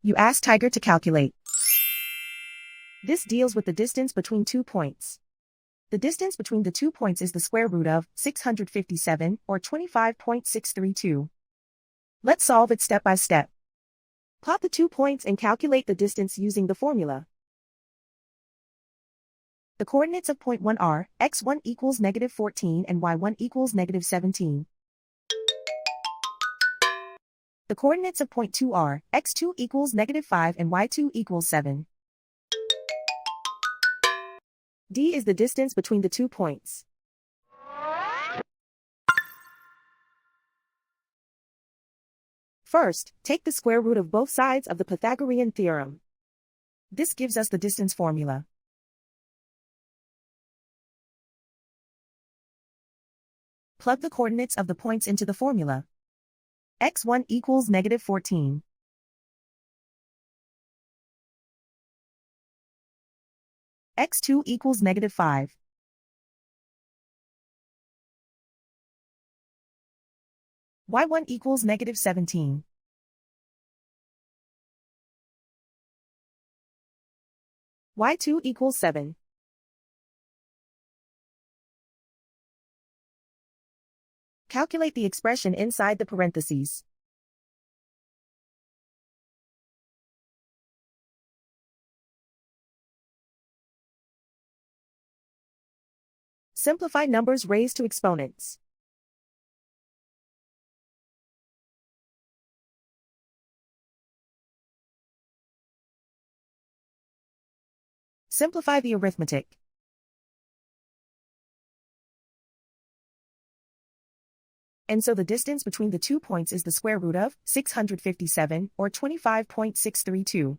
You ask Tiger to calculate. This deals with the distance between 2 points. The distance between the 2 points is the square root of 657, or 25.632. Let's solve it step by step. Plot the 2 points and calculate the distance using the formula. The coordinates of point 1 are, x1 equals -14 and y1 equals -17. The coordinates of point 2 are, x2 equals -5 and y2 equals 7. D is the distance between the 2 points. First, take the square root of both sides of the Pythagorean theorem. This gives us the distance formula. Plug the coordinates of the points into the formula. x1 equals -14. x2 equals -5. y1 equals -17. y2 equals 7. Calculate the expression inside the parentheses. Simplify numbers raised to exponents. Simplify the arithmetic. And so the distance between the 2 points is the square root of 657, or 25.632.